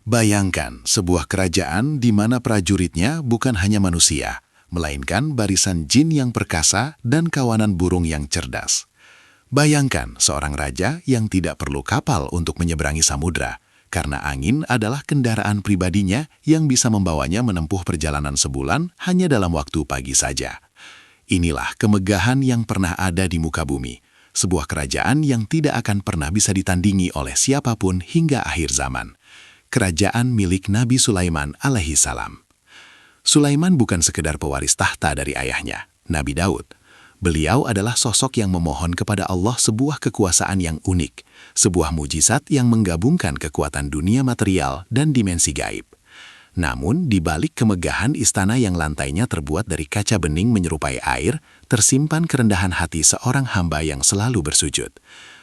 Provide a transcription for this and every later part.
Bayangkan sebuah kerajaan di mana prajuritnya bukan hanya manusia, melainkan barisan jin yang perkasa dan kawanan burung yang cerdas. Bayangkan seorang raja yang tidak perlu kapal untuk menyeberangi samudra, karena angin adalah kendaraan pribadinya yang bisa membawanya menempuh perjalanan sebulan hanya dalam waktu pagi saja. Inilah kemegahan yang pernah ada di muka bumi, sebuah kerajaan yang tidak akan pernah bisa ditandingi oleh siapapun hingga akhir zaman. Kerajaan milik Nabi Sulaiman alaihi salam. Sulaiman bukan sekedar pewaris tahta dari ayahnya, Nabi Daud. Beliau adalah sosok yang memohon kepada Allah sebuah kekuasaan yang unik, sebuah mujizat yang menggabungkan kekuatan dunia material dan dimensi gaib. Namun, di balik kemegahan istana yang lantainya terbuat dari kaca bening menyerupai air, tersimpan kerendahan hati seorang hamba yang selalu bersujud.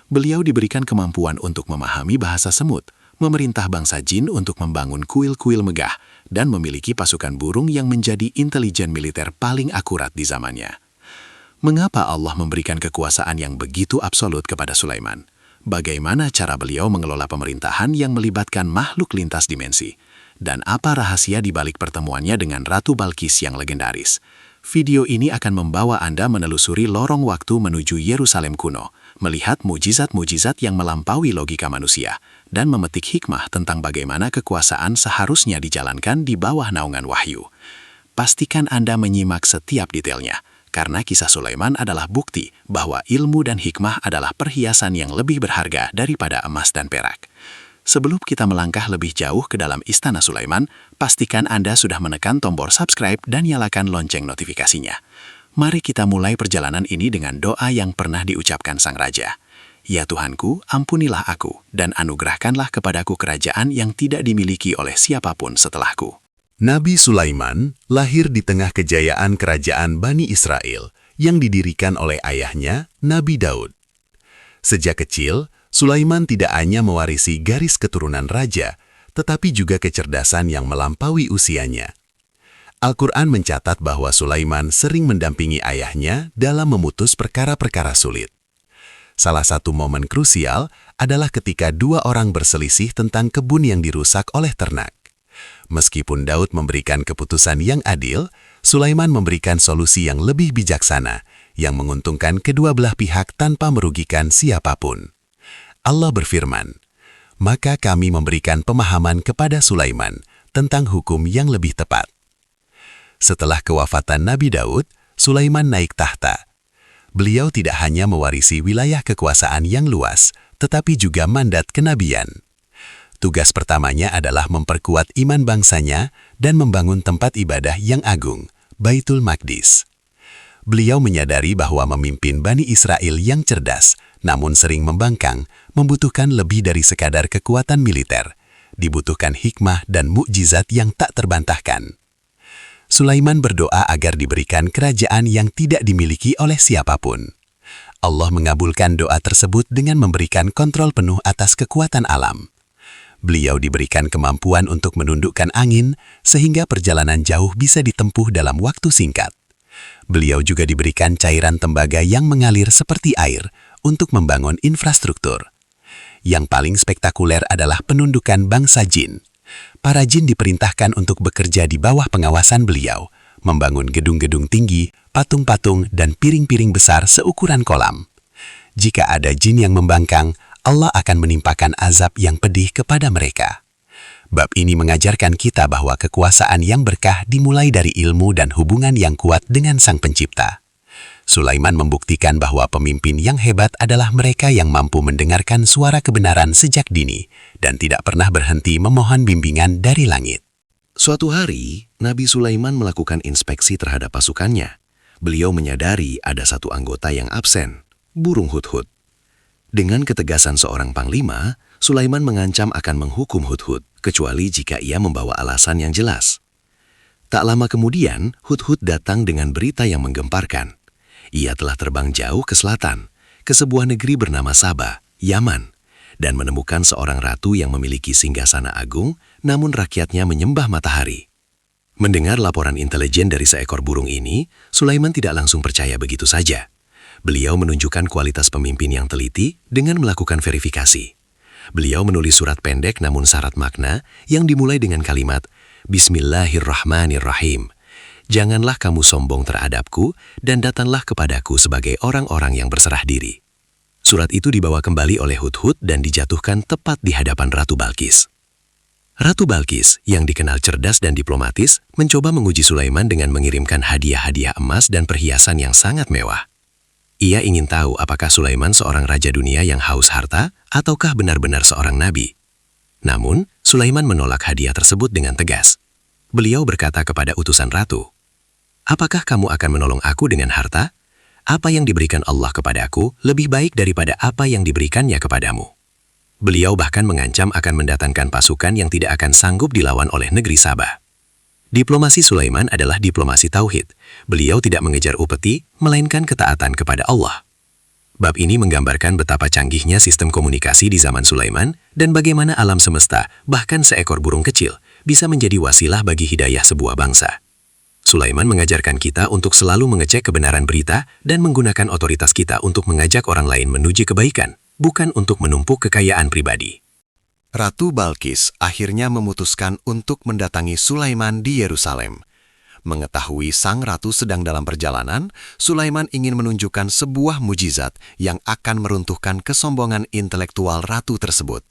Beliau diberikan kemampuan untuk memahami bahasa semut, memerintah bangsa jin untuk membangun kuil-kuil megah, dan memiliki pasukan burung yang menjadi intelijen militer paling akurat di zamannya. Mengapa Allah memberikan kekuasaan yang begitu absolut kepada Sulaiman? Bagaimana cara beliau mengelola pemerintahan yang melibatkan makhluk lintas dimensi? Dan apa rahasia di balik pertemuannya dengan Ratu Balkis yang legendaris? Video ini akan membawa Anda menelusuri lorong waktu menuju Yerusalem kuno, melihat mujizat-mujizat yang melampaui logika manusia, dan memetik hikmah tentang bagaimana kekuasaan seharusnya dijalankan di bawah naungan wahyu. Pastikan Anda menyimak setiap detailnya, karena kisah Sulaiman adalah bukti bahwa ilmu dan hikmah adalah perhiasan yang lebih berharga daripada emas dan perak. Sebelum kita melangkah lebih jauh ke dalam Istana Sulaiman, pastikan Anda sudah menekan tombol subscribe dan nyalakan lonceng notifikasinya. Mari kita mulai perjalanan ini dengan doa yang pernah diucapkan Sang Raja. Ya Tuhanku, ampunilah aku, dan anugerahkanlah kepadaku kerajaan yang tidak dimiliki oleh siapapun setelahku. Nabi Sulaiman lahir di tengah kejayaan kerajaan Bani Israel yang didirikan oleh ayahnya, Nabi Daud. Sejak kecil, Sulaiman tidak hanya mewarisi garis keturunan raja, tetapi juga kecerdasan yang melampaui usianya. Al-Quran mencatat bahwa Sulaiman sering mendampingi ayahnya dalam memutus perkara-perkara sulit. Salah satu momen krusial adalah ketika dua orang berselisih tentang kebun yang dirusak oleh ternak. Meskipun Daud memberikan keputusan yang adil, Sulaiman memberikan solusi yang lebih bijaksana, yang menguntungkan kedua belah pihak tanpa merugikan siapapun. Allah berfirman, "Maka kami memberikan pemahaman kepada Sulaiman tentang hukum yang lebih tepat." Setelah kewafatan Nabi Daud, Sulaiman naik tahta. Beliau tidak hanya mewarisi wilayah kekuasaan yang luas, tetapi juga mandat kenabian. Tugas pertamanya adalah memperkuat iman bangsanya dan membangun tempat ibadah yang agung, Baitul Maqdis. Beliau menyadari bahwa memimpin Bani Israel yang cerdas, namun sering membangkang, membutuhkan lebih dari sekadar kekuatan militer. Dibutuhkan hikmah dan mukjizat yang tak terbantahkan. Sulaiman berdoa agar diberikan kerajaan yang tidak dimiliki oleh siapapun. Allah mengabulkan doa tersebut dengan memberikan kontrol penuh atas kekuatan alam. Beliau diberikan kemampuan untuk menundukkan angin, sehingga perjalanan jauh bisa ditempuh dalam waktu singkat. Beliau juga diberikan cairan tembaga yang mengalir seperti air untuk membangun infrastruktur. Yang paling spektakuler adalah penundukan bangsa jin. Para jin diperintahkan untuk bekerja di bawah pengawasan beliau, membangun gedung-gedung tinggi, patung-patung, dan piring-piring besar seukuran kolam. Jika ada jin yang membangkang, Allah akan menimpakan azab yang pedih kepada mereka. Bab ini mengajarkan kita bahwa kekuasaan yang berkah dimulai dari ilmu dan hubungan yang kuat dengan Sang Pencipta. Sulaiman membuktikan bahwa pemimpin yang hebat adalah mereka yang mampu mendengarkan suara kebenaran sejak dini dan tidak pernah berhenti memohon bimbingan dari langit. Suatu hari, Nabi Sulaiman melakukan inspeksi terhadap pasukannya. Beliau menyadari ada satu anggota yang absen, burung hudhud. Dengan ketegasan seorang panglima, Sulaiman mengancam akan menghukum hudhud, kecuali jika ia membawa alasan yang jelas. Tak lama kemudian, hudhud datang dengan berita yang menggemparkan. Ia telah terbang jauh ke selatan, ke sebuah negeri bernama Saba, Yaman, dan menemukan seorang ratu yang memiliki singgasana agung, namun rakyatnya menyembah matahari. Mendengar laporan intelijen dari seekor burung ini, Sulaiman tidak langsung percaya begitu saja. Beliau menunjukkan kualitas pemimpin yang teliti dengan melakukan verifikasi. Beliau menulis surat pendek namun syarat makna yang dimulai dengan kalimat Bismillahirrahmanirrahim. Janganlah kamu sombong terhadapku dan datanglah kepadaku sebagai orang-orang yang berserah diri. Surat itu dibawa kembali oleh Hudhud dan dijatuhkan tepat di hadapan Ratu Balkis. Ratu Balkis, yang dikenal cerdas dan diplomatis, mencoba menguji Sulaiman dengan mengirimkan hadiah-hadiah emas dan perhiasan yang sangat mewah. Ia ingin tahu apakah Sulaiman seorang raja dunia yang haus harta ataukah benar-benar seorang nabi. Namun, Sulaiman menolak hadiah tersebut dengan tegas. Beliau berkata kepada utusan ratu, "Apakah kamu akan menolong aku dengan harta? Apa yang diberikan Allah kepadaku lebih baik daripada apa yang diberikannya kepadamu." Beliau bahkan mengancam akan mendatangkan pasukan yang tidak akan sanggup dilawan oleh negeri Sabah. Diplomasi Sulaiman adalah diplomasi tauhid. Beliau tidak mengejar upeti, melainkan ketaatan kepada Allah. Bab ini menggambarkan betapa canggihnya sistem komunikasi di zaman Sulaiman dan bagaimana alam semesta, bahkan seekor burung kecil, bisa menjadi wasilah bagi hidayah sebuah bangsa. Sulaiman mengajarkan kita untuk selalu mengecek kebenaran berita dan menggunakan otoritas kita untuk mengajak orang lain menuju kebaikan, bukan untuk menumpuk kekayaan pribadi. Ratu Balkis akhirnya memutuskan untuk mendatangi Sulaiman di Yerusalem. Mengetahui sang ratu sedang dalam perjalanan, Sulaiman ingin menunjukkan sebuah mujizat yang akan meruntuhkan kesombongan intelektual ratu tersebut.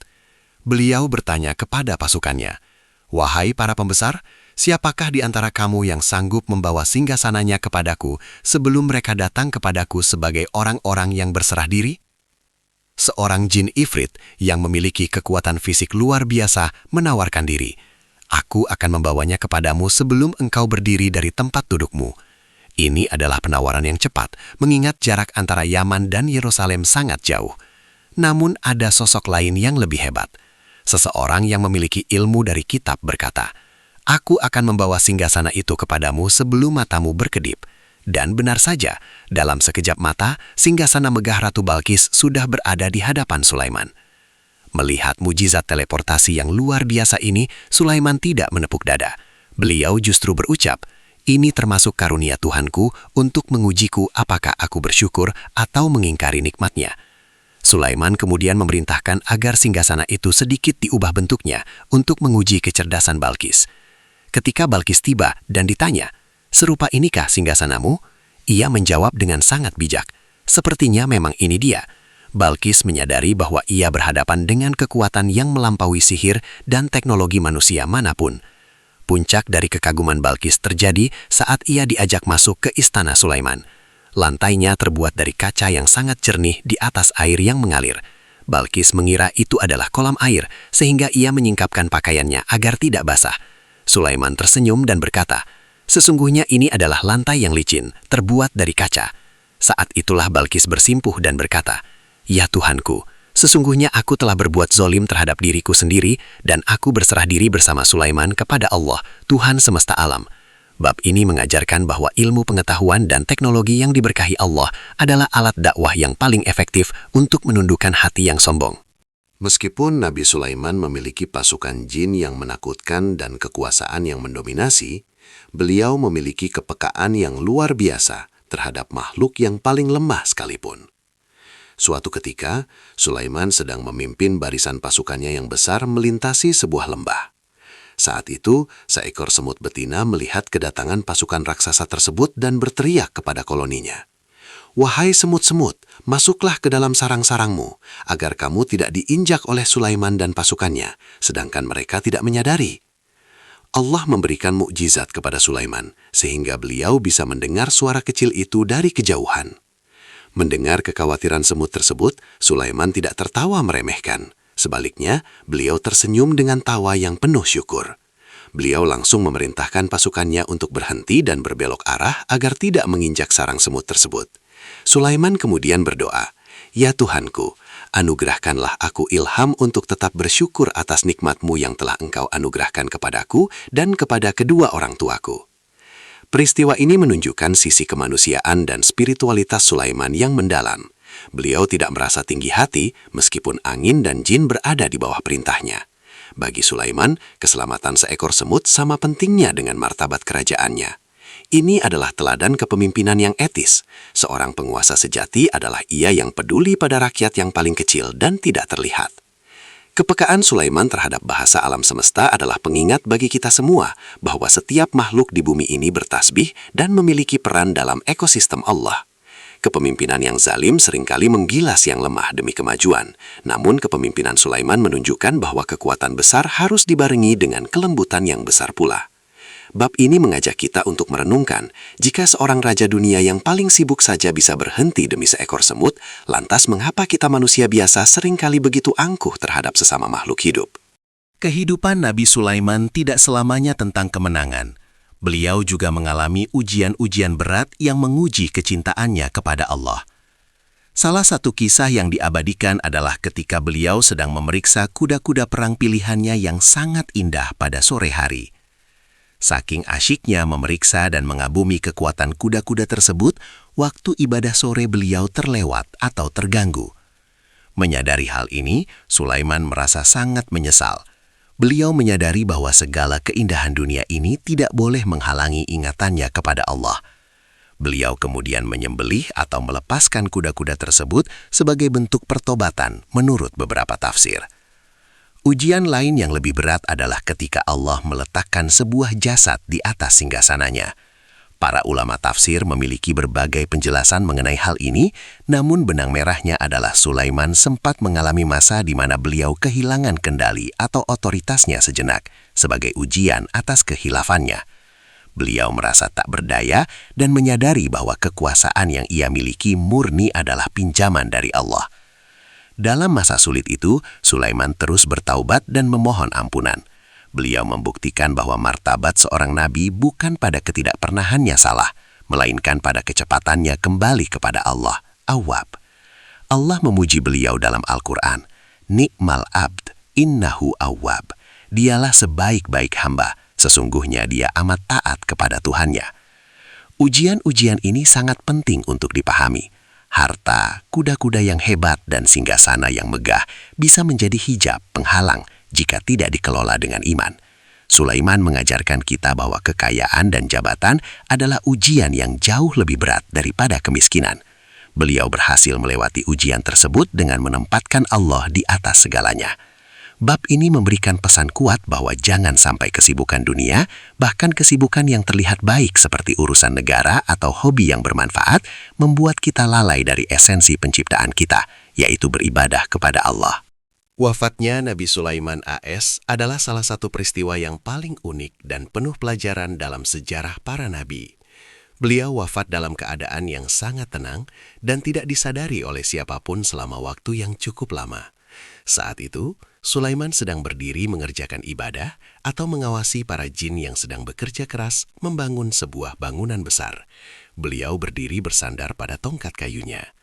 Beliau bertanya kepada pasukannya, "Wahai para pembesar, siapakah di antara kamu yang sanggup membawa singgasananya kepadaku sebelum mereka datang kepadaku sebagai orang-orang yang berserah diri?" Seorang jin ifrit yang memiliki kekuatan fisik luar biasa menawarkan diri. "Aku akan membawanya kepadamu sebelum engkau berdiri dari tempat dudukmu." Ini adalah penawaran yang cepat, mengingat jarak antara Yaman dan Yerusalem sangat jauh. Namun ada sosok lain yang lebih hebat. Seseorang yang memiliki ilmu dari kitab berkata, "Aku akan membawa singgasana itu kepadamu sebelum matamu berkedip." Dan benar saja, dalam sekejap mata, singgasana megah Ratu Balkis sudah berada di hadapan Sulaiman. Melihat mujizat teleportasi yang luar biasa ini, Sulaiman tidak menepuk dada. Beliau justru berucap, "Ini termasuk karunia Tuhanku untuk mengujiku apakah aku bersyukur atau mengingkari nikmatnya." Sulaiman kemudian memerintahkan agar singgasana itu sedikit diubah bentuknya untuk menguji kecerdasan Balkis. Ketika Balkis tiba dan ditanya, "Serupa inikah singgasanamu?" Ia menjawab dengan sangat bijak, "Sepertinya memang ini dia." Balkis menyadari bahwa ia berhadapan dengan kekuatan yang melampaui sihir dan teknologi manusia manapun. Puncak dari kekaguman Balkis terjadi saat ia diajak masuk ke istana Sulaiman. Lantainya terbuat dari kaca yang sangat jernih di atas air yang mengalir. Balkis mengira itu adalah kolam air, sehingga ia menyingkapkan pakaiannya agar tidak basah. Sulaiman tersenyum dan berkata, "Sesungguhnya ini adalah lantai yang licin, terbuat dari kaca." Saat itulah Balkis bersimpuh dan berkata, "Ya Tuhanku, sesungguhnya aku telah berbuat zolim terhadap diriku sendiri dan aku berserah diri bersama Sulaiman kepada Allah, Tuhan semesta alam." Bab ini mengajarkan bahwa ilmu pengetahuan dan teknologi yang diberkahi Allah adalah alat dakwah yang paling efektif untuk menundukkan hati yang sombong. Meskipun Nabi Sulaiman memiliki pasukan jin yang menakutkan dan kekuasaan yang mendominasi, beliau memiliki kepekaan yang luar biasa terhadap makhluk yang paling lemah sekalipun. Suatu ketika, Sulaiman sedang memimpin barisan pasukannya yang besar melintasi sebuah lembah. Saat itu, seekor semut betina melihat kedatangan pasukan raksasa tersebut dan berteriak kepada koloninya, "Wahai semut-semut, masuklah ke dalam sarang-sarangmu, agar kamu tidak diinjak oleh Sulaiman dan pasukannya, sedangkan mereka tidak menyadari." Allah memberikan mukjizat kepada Sulaiman, sehingga beliau bisa mendengar suara kecil itu dari kejauhan. Mendengar kekhawatiran semut tersebut, Sulaiman tidak tertawa meremehkan. Sebaliknya, beliau tersenyum dengan tawa yang penuh syukur. Beliau langsung memerintahkan pasukannya untuk berhenti dan berbelok arah agar tidak menginjak sarang semut tersebut. Sulaiman kemudian berdoa, "Ya Tuhanku, anugerahkanlah aku ilham untuk tetap bersyukur atas nikmat-Mu yang telah Engkau anugerahkan kepadaku dan kepada kedua orang tuaku." Peristiwa ini menunjukkan sisi kemanusiaan dan spiritualitas Sulaiman yang mendalam. Beliau tidak merasa tinggi hati meskipun angin dan jin berada di bawah perintahnya. Bagi Sulaiman, keselamatan seekor semut sama pentingnya dengan martabat kerajaannya. Ini adalah teladan kepemimpinan yang etis. Seorang penguasa sejati adalah ia yang peduli pada rakyat yang paling kecil dan tidak terlihat. Kepekaan Sulaiman terhadap bahasa alam semesta adalah pengingat bagi kita semua bahwa setiap makhluk di bumi ini bertasbih dan memiliki peran dalam ekosistem Allah. Kepemimpinan yang zalim seringkali menggilas yang lemah demi kemajuan. Namun kepemimpinan Sulaiman menunjukkan bahwa kekuatan besar harus dibarengi dengan kelembutan yang besar pula. Bab ini mengajak kita untuk merenungkan, jika seorang raja dunia yang paling sibuk saja bisa berhenti demi seekor semut, lantas mengapa kita manusia biasa seringkali begitu angkuh terhadap sesama makhluk hidup? Kehidupan Nabi Sulaiman tidak selamanya tentang kemenangan. Beliau juga mengalami ujian-ujian berat yang menguji kecintaannya kepada Allah. Salah satu kisah yang diabadikan adalah ketika beliau sedang memeriksa kuda-kuda perang pilihannya yang sangat indah pada sore hari. Saking asyiknya memeriksa dan mengagumi kekuatan kuda-kuda tersebut, waktu ibadah sore beliau terlewat atau terganggu. Menyadari hal ini, Sulaiman merasa sangat menyesal. Beliau menyadari bahwa segala keindahan dunia ini tidak boleh menghalangi ingatannya kepada Allah. Beliau kemudian menyembelih atau melepaskan kuda-kuda tersebut sebagai bentuk pertobatan menurut beberapa tafsir. Ujian lain yang lebih berat adalah ketika Allah meletakkan sebuah jasad di atas singgasananya. Para ulama tafsir memiliki berbagai penjelasan mengenai hal ini, namun benang merahnya adalah Sulaiman sempat mengalami masa di mana beliau kehilangan kendali atau otoritasnya sejenak sebagai ujian atas kehilafannya. Beliau merasa tak berdaya dan menyadari bahwa kekuasaan yang ia miliki murni adalah pinjaman dari Allah. Dalam masa sulit itu, Sulaiman terus bertaubat dan memohon ampunan. Beliau membuktikan bahwa martabat seorang nabi bukan pada ketidakpernahannya salah, melainkan pada kecepatannya kembali kepada Allah, Awwab. Allah memuji beliau dalam Al-Quran, Ni'mal abd, innahu awwab. Dialah sebaik-baik hamba, sesungguhnya dia amat taat kepada Tuhannya. Ujian-ujian ini sangat penting untuk dipahami. Harta, kuda-kuda yang hebat, dan singgasana yang megah bisa menjadi hijab penghalang jika tidak dikelola dengan iman. Sulaiman mengajarkan kita bahwa kekayaan dan jabatan adalah ujian yang jauh lebih berat daripada kemiskinan. Beliau berhasil melewati ujian tersebut dengan menempatkan Allah di atas segalanya. Bab ini memberikan pesan kuat bahwa jangan sampai kesibukan dunia, bahkan kesibukan yang terlihat baik seperti urusan negara atau hobi yang bermanfaat, membuat kita lalai dari esensi penciptaan kita, yaitu beribadah kepada Allah. Wafatnya Nabi Sulaiman AS adalah salah satu peristiwa yang paling unik dan penuh pelajaran dalam sejarah para nabi. Beliau wafat dalam keadaan yang sangat tenang dan tidak disadari oleh siapapun selama waktu yang cukup lama. Saat itu, Sulaiman sedang berdiri mengerjakan ibadah atau mengawasi para jin yang sedang bekerja keras membangun sebuah bangunan besar. Beliau berdiri bersandar pada tongkat kayunya.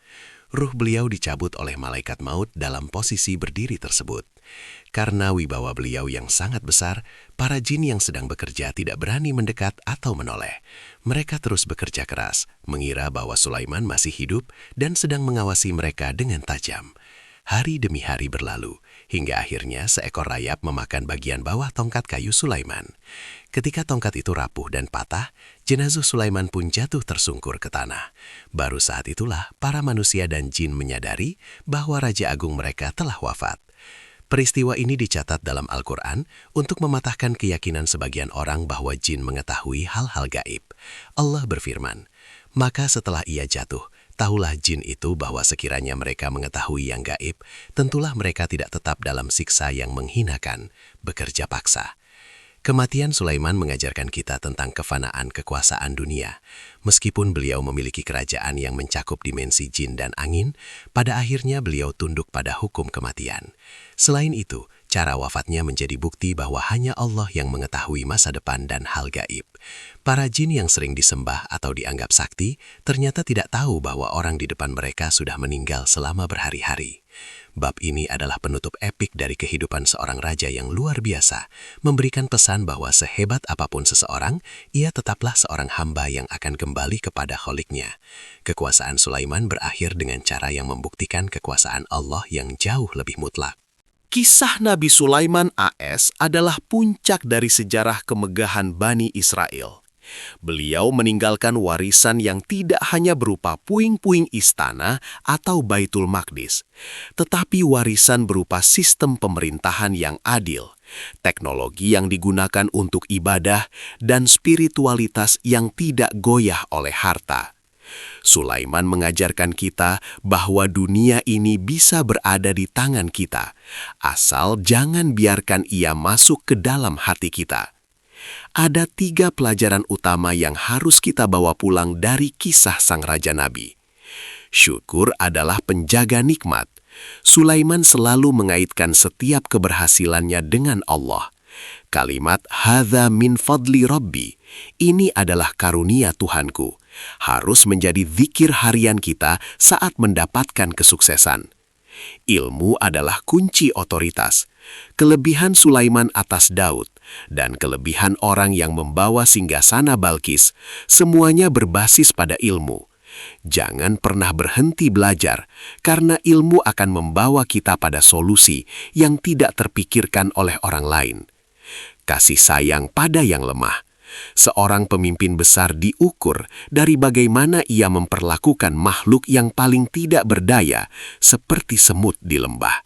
Ruh beliau dicabut oleh malaikat maut dalam posisi berdiri tersebut. Karena wibawa beliau yang sangat besar, para jin yang sedang bekerja tidak berani mendekat atau menoleh. Mereka terus bekerja keras, mengira bahwa Sulaiman masih hidup dan sedang mengawasi mereka dengan tajam. Hari demi hari berlalu, hingga akhirnya seekor rayap memakan bagian bawah tongkat kayu Sulaiman. Ketika tongkat itu rapuh dan patah, jenazah Sulaiman pun jatuh tersungkur ke tanah. Baru saat itulah para manusia dan jin menyadari bahwa Raja Agung mereka telah wafat. Peristiwa ini dicatat dalam Al-Quran untuk mematahkan keyakinan sebagian orang bahwa jin mengetahui hal-hal gaib. Allah berfirman, "Maka setelah ia jatuh, tahulah jin itu bahwa sekiranya mereka mengetahui yang gaib, tentulah mereka tidak tetap dalam siksa yang menghinakan, bekerja paksa." Kematian Sulaiman mengajarkan kita tentang kefanaan kekuasaan dunia. Meskipun beliau memiliki kerajaan yang mencakup dimensi jin dan angin, pada akhirnya beliau tunduk pada hukum kematian. Selain itu, cara wafatnya menjadi bukti bahwa hanya Allah yang mengetahui masa depan dan hal gaib. Para jin yang sering disembah atau dianggap sakti, ternyata tidak tahu bahwa orang di depan mereka sudah meninggal selama berhari-hari. Bab ini adalah penutup epik dari kehidupan seorang raja yang luar biasa, memberikan pesan bahwa sehebat apapun seseorang, ia tetaplah seorang hamba yang akan kembali kepada Kholiknya. Kekuasaan Sulaiman berakhir dengan cara yang membuktikan kekuasaan Allah yang jauh lebih mutlak. Kisah Nabi Sulaiman AS adalah puncak dari sejarah kemegahan Bani Israel. Beliau meninggalkan warisan yang tidak hanya berupa puing-puing istana atau Baitul Maqdis, tetapi warisan berupa sistem pemerintahan yang adil, teknologi yang digunakan untuk ibadah, dan spiritualitas yang tidak goyah oleh harta. Sulaiman mengajarkan kita bahwa dunia ini bisa berada di tangan kita, asal jangan biarkan ia masuk ke dalam hati kita. Ada 3 pelajaran utama yang harus kita bawa pulang dari kisah sang Raja Nabi. Syukur adalah penjaga nikmat. Sulaiman selalu mengaitkan setiap keberhasilannya dengan Allah. Kalimat hadza min fadli rabbi, ini adalah karunia Tuhanku, harus menjadi zikir harian kita saat mendapatkan kesuksesan. Ilmu adalah kunci otoritas. Kelebihan Sulaiman atas Daud dan kelebihan orang yang membawa singgasana Balkis, semuanya berbasis pada ilmu. Jangan pernah berhenti belajar, karena ilmu akan membawa kita pada solusi yang tidak terpikirkan oleh orang lain. Kasih sayang pada yang lemah. Seorang pemimpin besar diukur dari bagaimana ia memperlakukan makhluk yang paling tidak berdaya, seperti semut di lembah.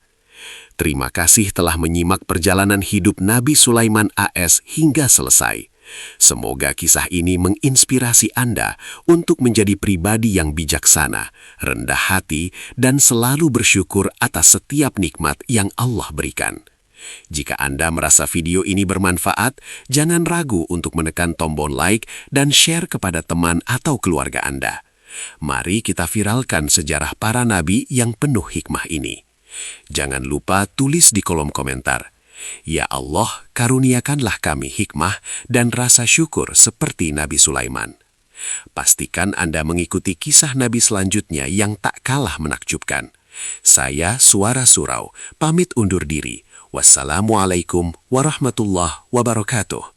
Terima kasih telah menyimak perjalanan hidup Nabi Sulaiman AS hingga selesai. Semoga kisah ini menginspirasi Anda untuk menjadi pribadi yang bijaksana, rendah hati, dan selalu bersyukur atas setiap nikmat yang Allah berikan. Jika Anda merasa video ini bermanfaat, jangan ragu untuk menekan tombol like dan share kepada teman atau keluarga Anda. Mari kita viralkan sejarah para nabi yang penuh hikmah ini. Jangan lupa tulis di kolom komentar, "Ya Allah, karuniakanlah kami hikmah dan rasa syukur seperti Nabi Sulaiman." Pastikan Anda mengikuti kisah Nabi selanjutnya yang tak kalah menakjubkan. Saya, Suara Surau, pamit undur diri. Wassalamualaikum warahmatullahi wabarakatuh.